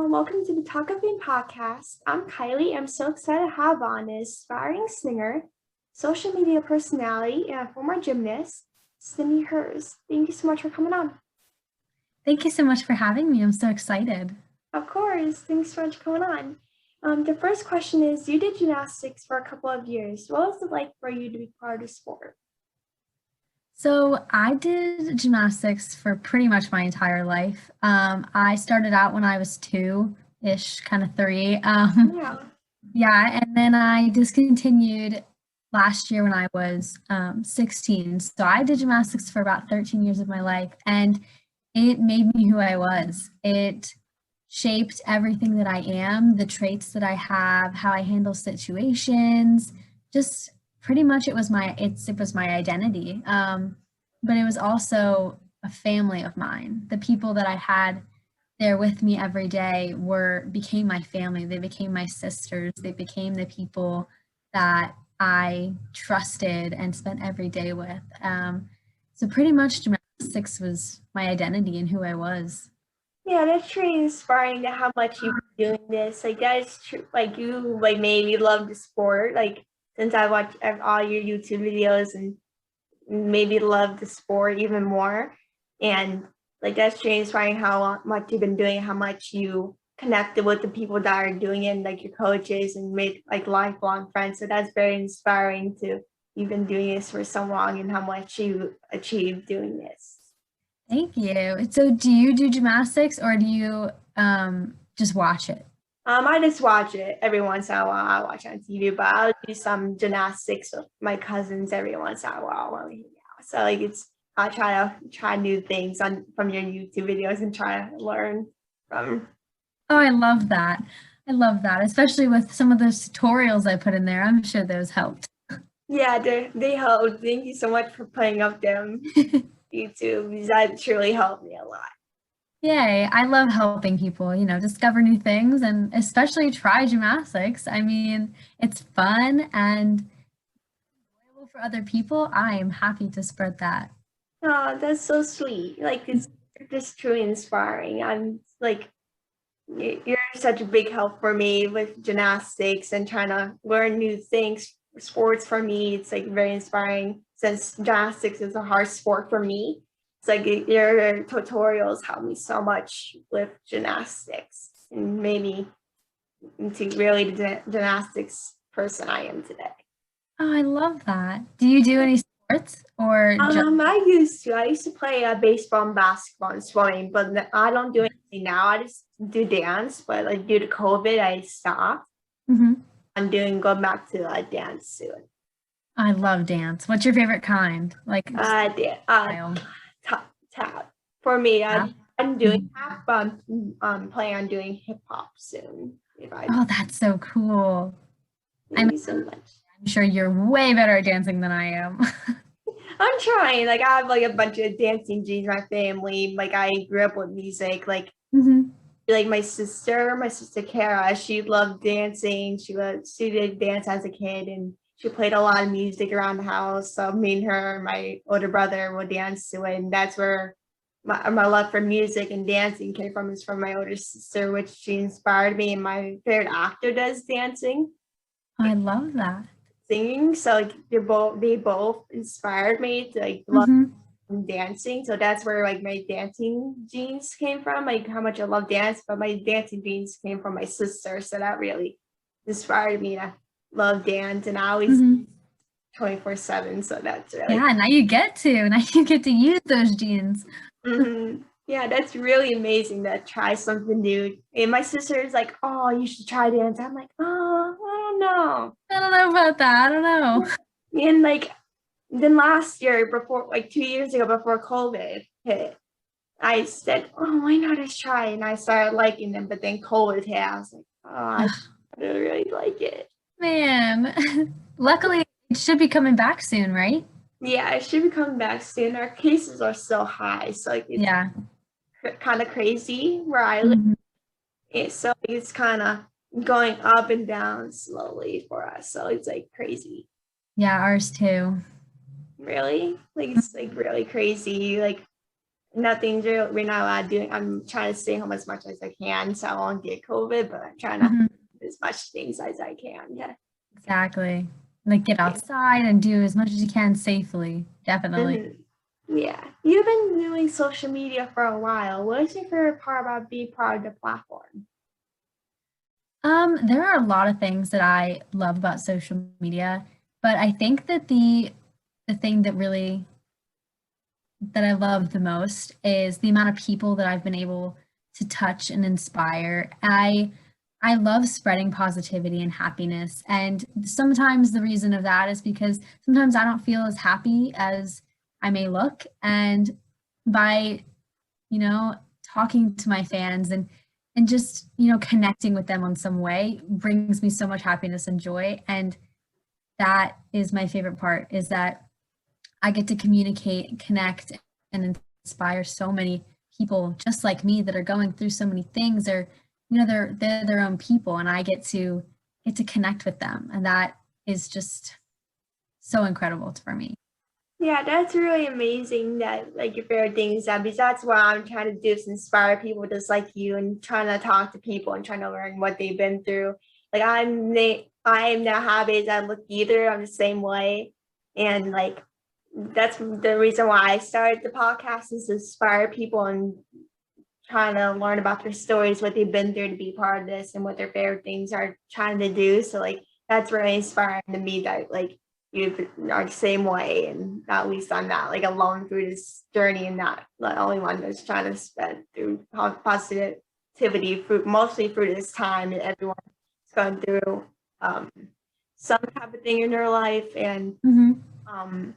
welcome to the Talk of Fame podcast. I'm Kylie. I'm so excited to have on an aspiring singer, social media personality, and a former gymnast, Sydney Herz. Thank you so much for coming on. Thank you so much for having me. I'm so excited. Of course. Thanks so much for coming on. The first question is, you did gymnastics for a couple of years. What was it like for you to be part of sport? So I did gymnastics for pretty much my entire life. I started out when I was two-ish, kind of three. Yeah. Yeah, and then I discontinued last year when I was 16. So I did gymnastics for about 13 years of my life, and it made me who I was. It shaped everything that I am, the traits that I have, how I handle situations, just pretty much it was my identity. But it was also a family of mine. The people that I had there with me every day became my family. They became my sisters. They became the people that I trusted and spent every day with. So pretty much gymnastics was my identity and who I was. Yeah, that's truly inspiring to how much you've been doing this. Like that is true. Like you made me love the sport. Like since I watched all your YouTube videos and made me love the sport even more. And like that's truly inspiring how much you've been doing, how much you connected with the people that are doing it, and, like your coaches, and made like lifelong friends. So that's very inspiring to you've been doing this for so long and how much you achieved doing this. Thank you. So do you do gymnastics or do you just watch it? I just watch it every once in a while. I watch on TV, but I'll do some gymnastics with my cousins every once in a while when we hang out. So like I try new things from your YouTube videos and try to learn from. Oh, I love that. I love that, especially with some of those tutorials I put in there. I'm sure those helped. Yeah, they help. Thank you so much for putting up them YouTube. That truly helped me a lot. Yay. I love helping people, discover new things and especially try gymnastics. I mean, it's fun and enjoyable for other people. I am happy to spread that. Oh, that's so sweet. Like it's just truly inspiring. I'm like you're such a big help for me with gymnastics and trying to learn new things. Sports for me, it's like very inspiring since gymnastics is a hard sport for me. It's like your tutorials help me so much with gymnastics and made me into really the gymnastics person I am today. Oh, I love that. Do you do any sports or just I used to play baseball and basketball and swimming, but I don't do anything now. I just do dance, but like due to COVID, I stopped. Mhm. I'm going back to dance soon. I love dance. What's your favorite kind? Like style? Tap. For me, Tap? I'm doing Mhm. tap, but I'm planning on doing hip hop soon. If I Oh, that's so cool. Thank you so much. I'm sure you're way better at dancing than I am. I'm trying. Like I have like a bunch of dancing genes in my family. Like I grew up with music. Mhm. Like my sister Kara, she loved dancing. She did dance as a kid, and she played a lot of music around the house. So me and her, and my older brother, would dance to it, and that's where my love for music and dancing came from. Is from my older sister, which she inspired me. And my favorite actor does dancing, I love that. singing. So like they both inspired me to like love Mhm. dancing. So that's where like my dancing genes came from, like how much I love dance, but my dancing genes came from my sister. So that really inspired me to love dance, and I always Mhm. 24/7. So that's really Yeah, now you get to. Now you get to use those genes. yeah, that's really amazing to try something new. And my sister is like, oh, you should try dance. I'm like, oh, I don't know. I don't know about that. I don't know. And like then last year, before like 2 years ago, before COVID hit, I said, oh, why not just try? And I started liking them, but then COVID hit. I was like, oh, I don't really like it. Man, luckily it should be coming back soon, right? Yeah, I should be coming back soon. Our cases are so high, so like it's Yeah. kind of crazy where I live. Mhm. So it's kind of going up and down slowly for us. So it's like crazy. Yeah, ours too. Really? Like it's like really crazy. Like we're not allowed to do. I'm trying to stay home as much as I can, so I won't get COVID. But I'm trying to Mhm. do as much things as I can. Yeah. Exactly. Like get outside and do as much as you can safely. Definitely. Mhm. Yeah. You've been doing social media for a while. What is your favorite part about being part of the platform? There are a lot of things that I love about social media, but I think that the thing that really that I love the most is the amount of people that I've been able to touch and inspire. I love spreading positivity and happiness, and sometimes the reason of that is because sometimes I don't feel as happy as I may look, and by, you know, talking to my fans and just, connecting with them on some way brings me so much happiness and joy, and that is my favorite part is that I get to communicate, connect, and inspire so many people just like me that are going through so many things. Or, they're their own people, and I get to connect with them, and that is just so incredible for me. Yeah, that's really amazing that like your favorite thing is that because that's what I'm trying to do is inspire people just like you and trying to talk to people and trying to learn what they've been through. Like I am not happy as I look either. I'm the same way. And like that's the reason why I started the podcast is to inspire people and trying to learn about their stories, what they've been through to be part of this and what their favorite things are trying to do. So like that's really inspiring to me that like you are the same way and at least I'm not like alone through this journey and not the only one that's trying to spread through positivity through mostly through this time that everyone's going through um, some type of thing in their life and Mhm. um,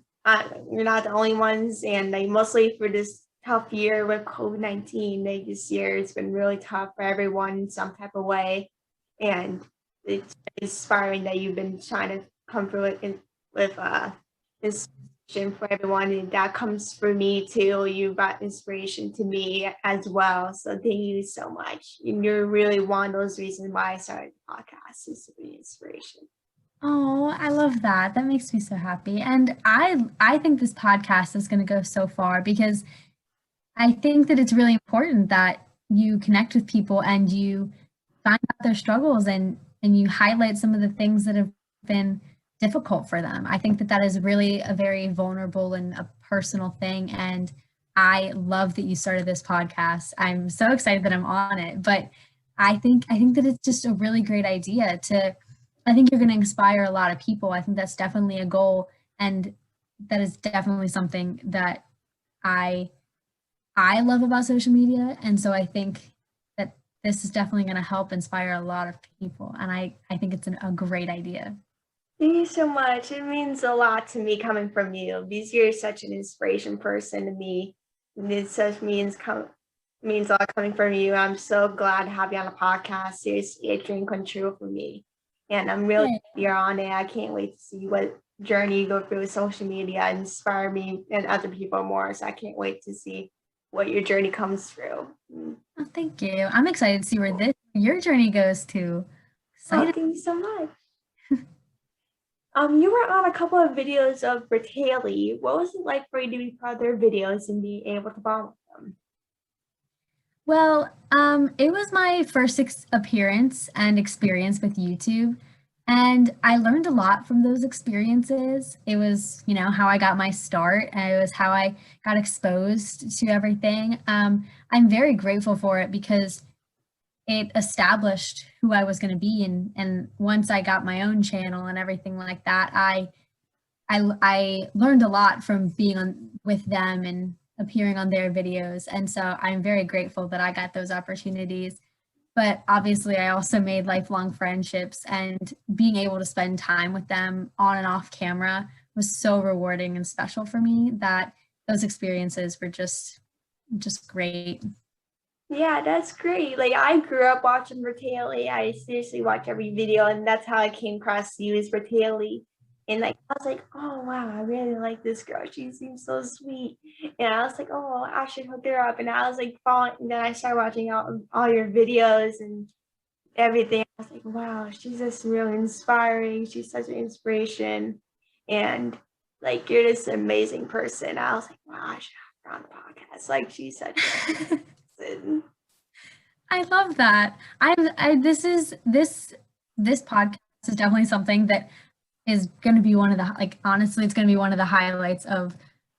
you're not the only ones, and like mostly for this tough year with COVID-19, like this year it's been really tough for everyone in some type of way, and it's inspiring that you've been trying to come through it with inspiration for everyone, and that comes for me too. You brought inspiration to me as well, so thank you so much. And you're really one of those reasons why I started the podcast is to be inspiration. Oh, I love that. That makes me so happy. And I think this podcast is going to go so far because I think that it's really important that you connect with people and you find out their struggles and you highlight some of the things that have been difficult for them. I think that that is really a very vulnerable and a personal thing, and I love that you started this podcast. I'm so excited that I'm on it, but I think that it's just a really great idea to I think you're going to inspire a lot of people. I think that's definitely a goal, and that is definitely something that I I love about social media, and so I think that this is definitely going to help inspire a lot of people, and I think it's a great idea. Thank you so much. It means a lot to me coming from you because you're such an inspiration person to me. And it such means a lot coming from you. I'm so glad to have you on the podcast. Seriously, a dream come true for me. And I'm really Yay. glad you're on it. I can't wait to see what journey you go through with social media and inspire me and other people more. So I can't wait to see what your journey comes through. Oh, thank you. I'm excited to see where this your journey goes to. Oh, Excited. thank you so much. You were on a couple of videos of Bertaley. What was it like for you to be part of their videos and be able to follow them? Well, it was my first appearance and experience with YouTube, and I learned a lot from those experiences. It was, how I got my start, and it was how I got exposed to everything. I'm very grateful for it because it established who I was going to be, and once I got my own channel and everything like that, I learned a lot from being on with them and appearing on their videos, and so I'm very grateful that I got those opportunities. But obviously, I also made lifelong friendships, and being able to spend time with them on and off camera was so rewarding and special for me that those experiences were just great. Yeah, that's great. Like I grew up watching Bertaley. I seriously watch every video, and that's how I came across you as Bertaley. And like I was like, oh wow, I really like this girl. She seems so sweet. And I was like, oh, I should hook her up. And I was like following. And then I started watching all your videos and everything. I was like, wow, she's just really inspiring. She's such an inspiration. And like you're just an amazing person. I was like, wow, on the podcast. Like she's such a I love that. This podcast is definitely something that is going to be one of the, like, honestly, it's going to be one of the highlights of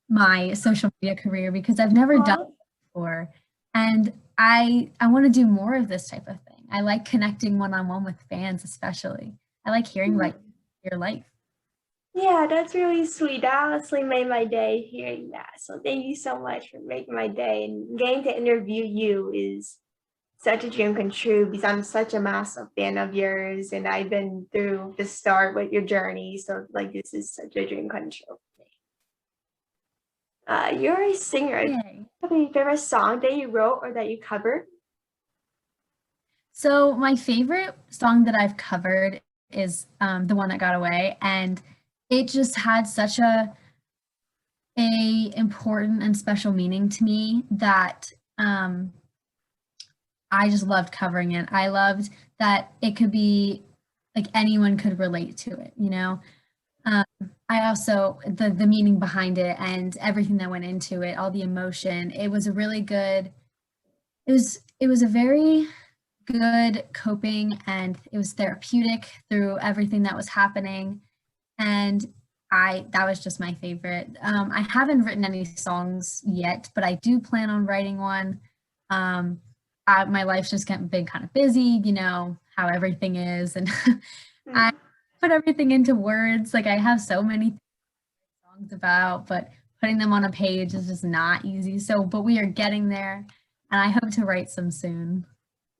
my social media career because I've never done it before. And I want to do more of this type of thing. I like connecting one-on-one with fans, especially. I like hearing like your life. Yeah, that's really sweet. That honestly made my day hearing that. So thank you so much for making my day. And getting to interview you is such a dream come true because I'm such a massive fan of yours and I've been through the start with your journey. So like this is such a dream come true for me. You're a singer. Do you have any favorite song that you wrote or that you covered? So my favorite song that I've covered is The One That Got Away, and it just had such a important and special meaning to me that I just loved covering it. I loved that it could be like anyone could relate to it, you know. I also the meaning behind it and everything that went into it, all the emotion. It was a really good. It was a very good coping, and it was therapeutic through everything that was happening. And that was just my favorite. I haven't written any songs yet, but I do plan on writing one. My life's just been kind of busy, you know, how everything is. And I put everything into words. Like I have so many songs about, but putting them on a page is just not easy. So, but we are getting there and I hope to write some soon.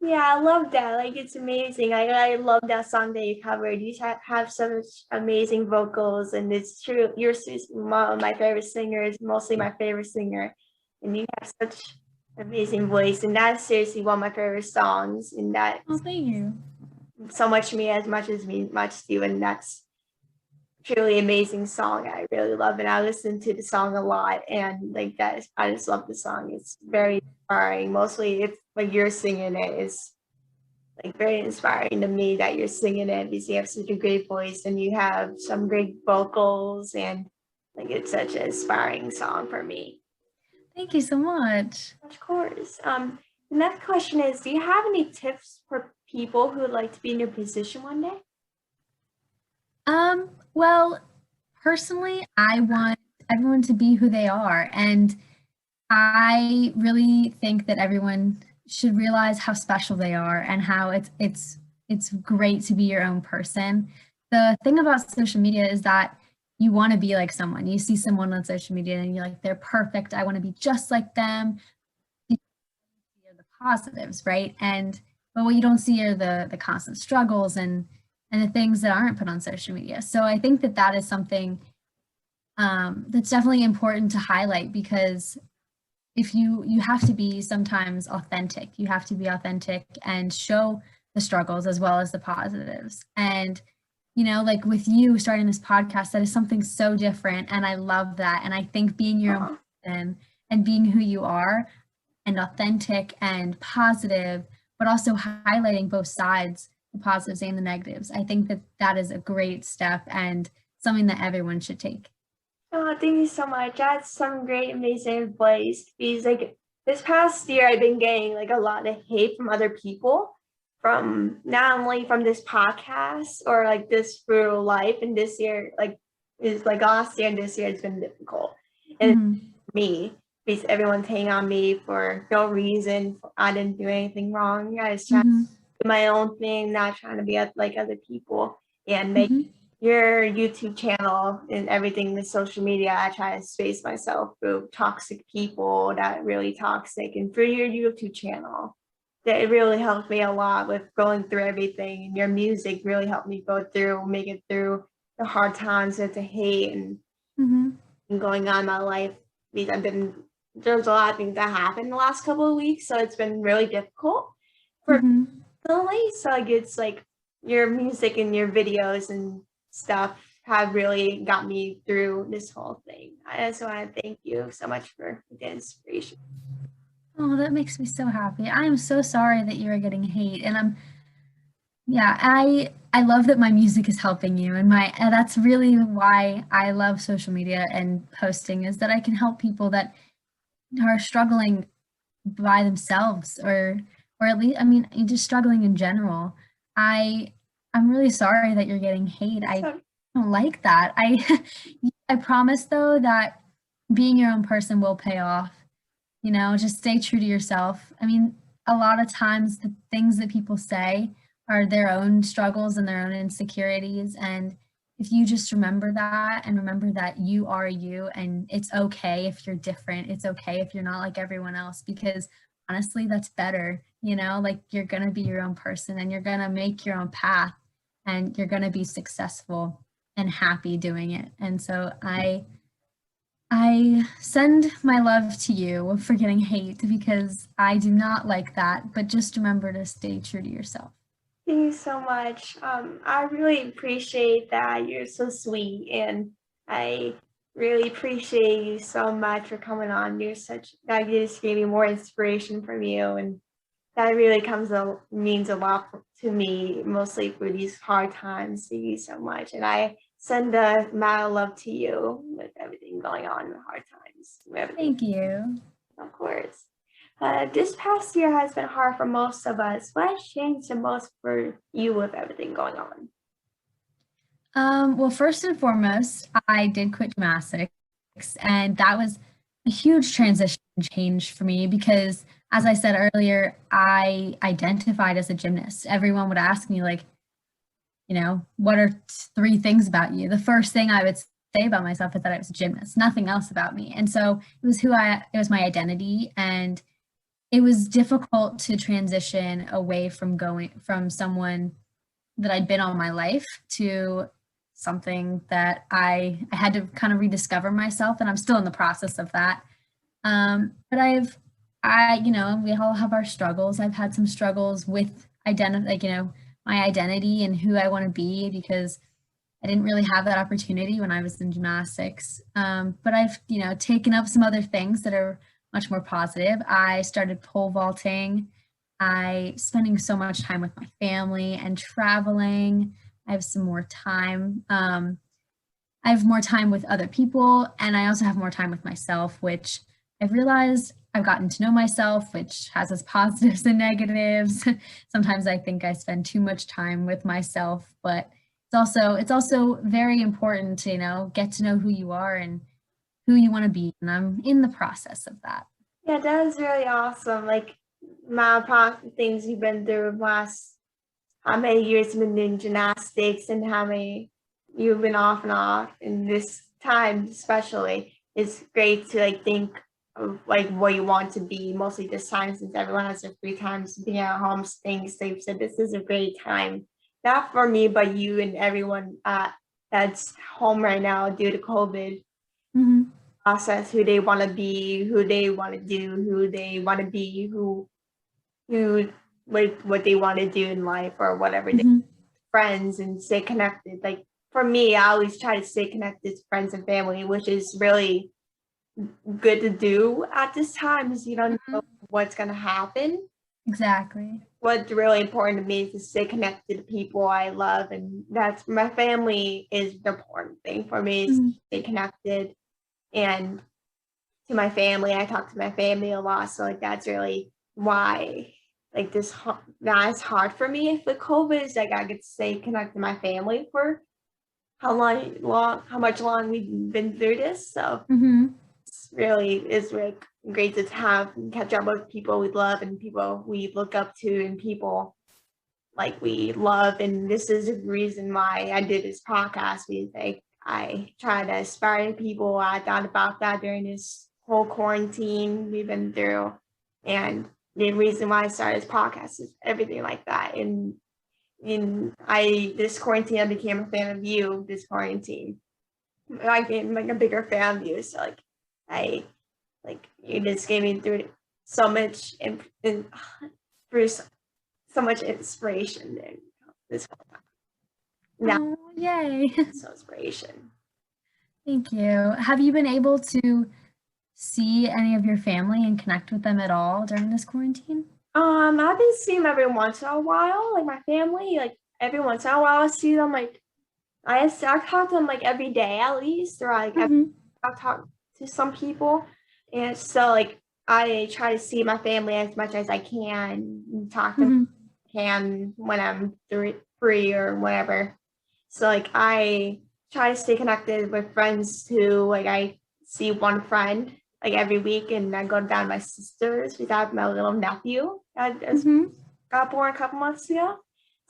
Yeah, I love that. Like it's amazing. I love that song that you covered. You have such amazing vocals, and it's true. You're one of my favorite singers, mostly my favorite singer, and you have such amazing voice. And that's seriously one of my favorite songs. And that thank you. So much to me as much as me much to you, and that's truly amazing song. I really love it. I listen to the song a lot, and like that is, I just love the song. It's very inspiring. Mostly it's like you're singing it is like very inspiring to me that you're singing it because you have such a great voice and you have some great vocals, and like it's such an inspiring song for me. Thank you so much. Of course. The next question is, do you have any tips for people who would like to be in your position one day? Well, personally, I want everyone to be who they are, and I really think that everyone should realize how special they are and how it's great to be your own person. The thing about social media is that you want to be like someone. You see someone on social media and you're like, they're perfect. I want to be just like them. You see the positives, right? But what you don't see are the constant struggles and the things that aren't put on social media. So I think that is something that's definitely important to highlight, because if you have to be sometimes authentic. You have to be authentic and show the struggles as well as the positives. And, you know, like with you starting this podcast, that is something so different. And I love that. And I think being your own person and being who you are and authentic and positive, but also highlighting both sides, the positives and the negatives. I think that is a great step and something that everyone should take. Oh, thank you so much. That's some great, amazing advice. Because like this past year, I've been getting like a lot of hate from other people, from not only from this podcast or like this through life. And this year, like is like last year and this year, it's been difficult. And me, because everyone's hating on me for no reason. I didn't do anything wrong. I was trying to do my own thing, not trying to be like other people and make your YouTube channel and everything with social media. I try to space myself through toxic people that really toxic, and through your YouTube channel, that it really helped me a lot with going through everything. And your music really helped me go through, make it through the hard times with the hate and going on in my life. Because there's a lot of things that happened the last couple of weeks, so it's been really difficult for personally. So like it's like your music and your videos and stuff have really got me through this whole thing. I just want to thank you so much for the inspiration. Oh, that makes me so happy. I am so sorry that you are getting hate, and I love that my music is helping you, and that's really why I love social media and posting, is that I can help people that are struggling by themselves, or at least, I mean, just struggling in general. I I'm really sorry that you're getting hate. I So don't like that. I promise though that being your own person will pay off. Just stay true to yourself. I mean, a lot of times the things that people say are their own struggles and their own insecurities. And if you just remember that and remember that you are you and it's okay if you're different, it's okay if you're not like everyone else, because honestly, that's better. Like you're going to be your own person and you're going to make your own path and you're going to be successful and happy doing it. And so I send my love to you for getting hate because I do not like that, but just remember to stay true to yourself. thank you so much. I really appreciate that. You're so sweet, and I really appreciate you so much for coming on. That just gave me more inspiration from you, and that really means a lot to me, mostly for these hard times. Thank you so much, and I send a amount of love to you with everything going on in the hard times. Everything, Thank you. of course. This past year has been hard for most of us. What has changed the most for you with everything going on? Well, first and foremost, I did quit gymnastics, and that was a huge transition change for me because, as I said earlier, I identified as a gymnast. Everyone would ask me, like, what are three things about you? The first thing I would say about myself is that I was a gymnast, nothing else about me. And so it was my identity. And it was difficult to transition away from someone that I'd been all my life to something that I had to kind of rediscover myself. And I'm still in the process of that. But we all have our struggles. I've had some struggles with my identity and who I want to be because I didn't really have that opportunity when I was in gymnastics. But I've, taken up some other things that are much more positive. I started pole vaulting. I spending so much time with my family and traveling. I have some more time. I have more time with other people, and I also have more time with myself, which I've realized I've gotten to know myself, which has its positives and negatives. Sometimes I think I spend too much time with myself, but it's also very important to, get to know who you are and who you want to be. And I'm in the process of that. Yeah, that is really awesome. Like, amount of things you've been through last, how many years you've been doing gymnastics and how many you've been off and off in this time especially. It's great to like think of like what you want to be mostly this time since everyone has their free time to be at home staying safe. So this is a great time. Not for me, but you and everyone that's home right now due to COVID. Mm-hmm. Process who they want to be, who they want to do, who they want to be, who like what they want to do in life or whatever they Mm-hmm. friends and stay connected. Like for me, I always try to stay connected to friends and family, which is really good to do at this time because you don't know what's gonna happen. Exactly. What's really important to me is to stay connected to people I love, and that's my family is the important thing for me is Mm-hmm. to stay connected and to my family. I talk to my family a lot, so like that's really why like that's hard for me with COVID is like I could stay connected to my family for how much long we've been through this. So Mm-hmm. it's really great to have and catch up with people we love and people we look up to and people like we love. And this is the reason why I did this podcast because like I try to inspire people. I thought about that during this whole quarantine we've been through. And the reason why I started this podcast is everything like that. And this quarantine I became a fan of you this quarantine. I became like a bigger fan of you. So like I like you just gave me through so much and through so much inspiration in this whole time. Now Oh, yay. so inspiration. Thank you. Have you been able to see any of your family and connect with them at all during this quarantine? I've been seeing them every once in a while, like my family, like every once in a while I see them like I talk to them like every day at least, or like Mm-hmm. I talk to some people, and so like I try to see my family as much as I can, and talk to Mhm. can when I'm free or whatever. So like I try to stay connected with friends who like I see one friend like every week, and I go down to my sister's because I have my little nephew that just Mhm. got born a couple months ago.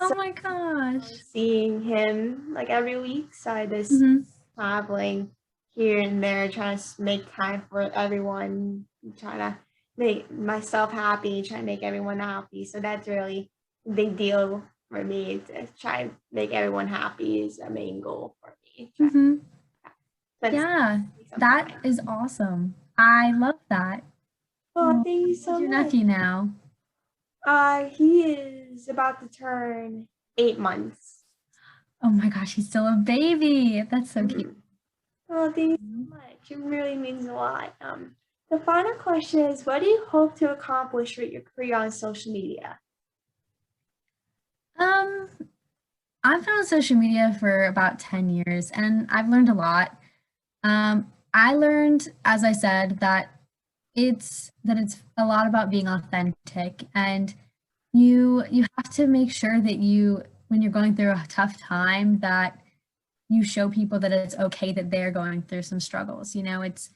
Oh So my gosh. seeing him like every week, so I just Mhm. traveling here and there, trying to make time for everyone, trying to make myself happy, trying to make everyone happy. So that's really a big deal for me to try and make everyone happy is a main goal for me. Try Mhm. to spend Yeah, some that time. is awesome. I love that. Oh, Oh, thank you how's so your much. nephew now? He is about to turn 8 months. Oh my gosh, he's still a baby. That's so cute. Mhm. Oh, thank you so much. It really means a lot. The final question is, what do you hope to accomplish with your career on social media? Um, I've been on social media for about 10 years and I've learned a lot. I learned, as I said, that it's a lot about being authentic and you have to make sure that you when you're going through a tough time that you show people that it's okay that they're going through some struggles. It's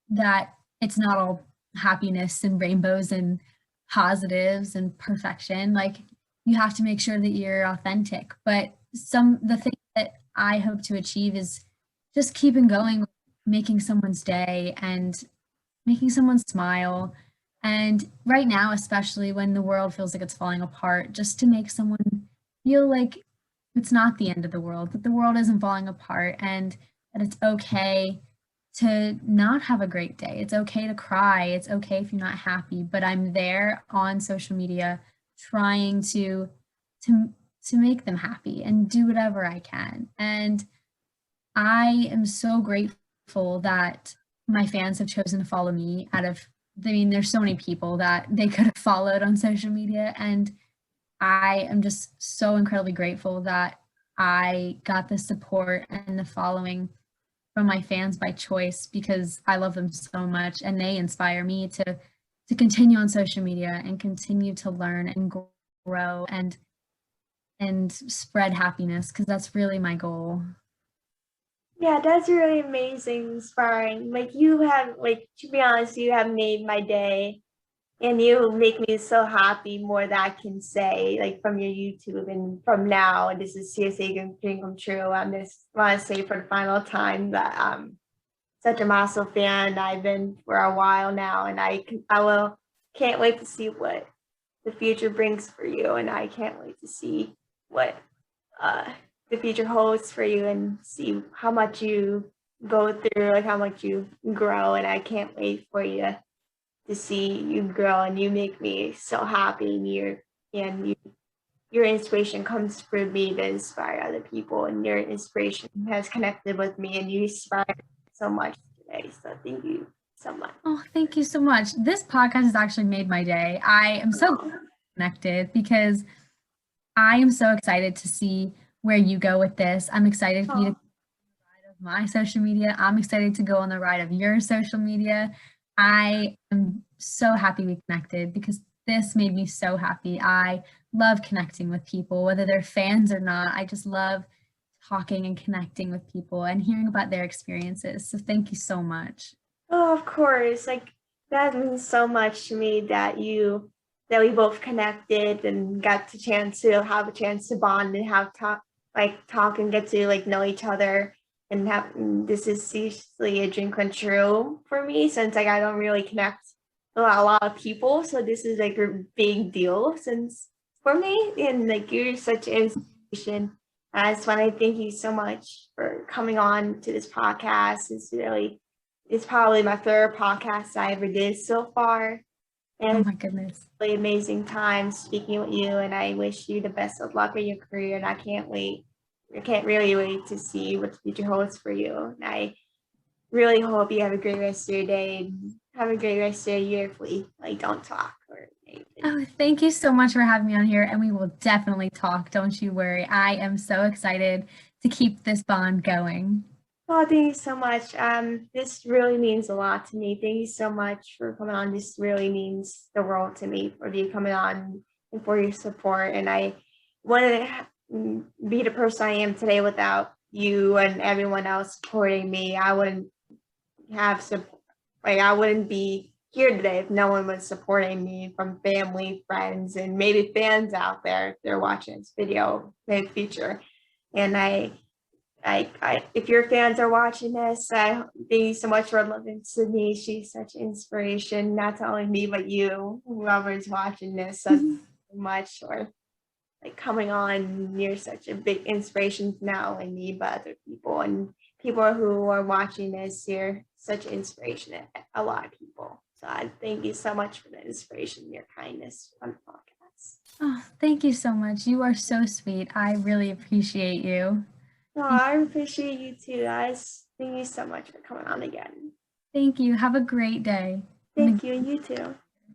that it's not all happiness and rainbows and positives and perfection. Like you have to make sure that you're authentic. But the thing that I hope to achieve is just keeping going, making someone's day and making someone smile. And right now, especially when the world feels like it's falling apart, just to make someone feel like it's not the end of the world, that the world isn't falling apart and that it's okay to not have a great day. It's okay to cry. It's okay if you're not happy, but I'm there on social media trying to to make them happy and do whatever I can. And I am so grateful that my fans have chosen to follow me there's so many people that they could have followed on social media. And I am just so incredibly grateful that I got the support and the following from my fans by choice because I love them so much and they inspire me to continue on social media and continue to learn and grow and spread happiness because that's really my goal. Yeah, that's really amazing, inspiring. Like you have, like to be honest, you have made my day, and you make me so happy more than I can say. Like from your YouTube and from now, and this is seriously a dream come true. I just want to say for the final time that such a massive fan. I've been for a while now, and I can't wait to see what the future brings for you, and I can't wait to see what uh, the future holds for you and see how much you go through, like how much you grow, and I can't wait for you to see you grow, and you make me so happy, and your inspiration comes through me to inspire other people, and your inspiration has connected with me, and you inspire me so much today. So thank you so much. Oh, thank you so much. This podcast has actually made my day. I am so Oh, connected because I am so excited to see where you go with this. I'm excited for you to oh, go on my social media. I'm excited to go on the ride of your social media. I am so happy we connected because this made me so happy. I love connecting with people, whether they're fans or not. I just love talking and connecting with people and hearing about their experiences. So thank you so much. oh, of course. Like that means so much to me that we both connected and got the chance to have a chance to bond and have talk and get to like know each other and have this is seriously a dream come true for me since like I don't really connect with a lot of people. So this is like a big deal since for me, and like you're such an inspiration. I just want to thank you so much for coming on to this podcast. It's probably my third podcast I ever did so far. Oh And it's my goodness. really amazing time speaking with you. And I wish you the best of luck in your career. And I can't wait. I can't really wait to see what the future holds for you. And I really hope you have a great rest of your day. Have a great rest of your year if we like don't talk or anything. Oh, thank you so much for having me on here, and we will definitely talk. Don't you worry. I am so excited to keep this bond going. Oh, thank you so much. This really means a lot to me. Thank you so much for coming on. This really means the world to me for you coming on and for your support. And I wouldn't be the person I am today without you and everyone else supporting me. I wouldn't have support. Like I wouldn't be here today if no one was supporting me from family, friends, and maybe fans out there if they're watching this video in the future. And if your fans are watching this, I thank you so much for loving Sydney. She's such inspiration, not to only me, but you, whoever's watching this so much, or like coming on. You're such a big inspiration, not only me, but other people and people who are watching this. You're such inspiration to a lot of people. So I thank you so much for the inspiration, your kindness on the podcast. Oh, thank you so much. You are so sweet. I really appreciate you. Oh, I appreciate you too, guys. Thank you so much for coming on again. Thank you. Have a great day. Thank you, and you too.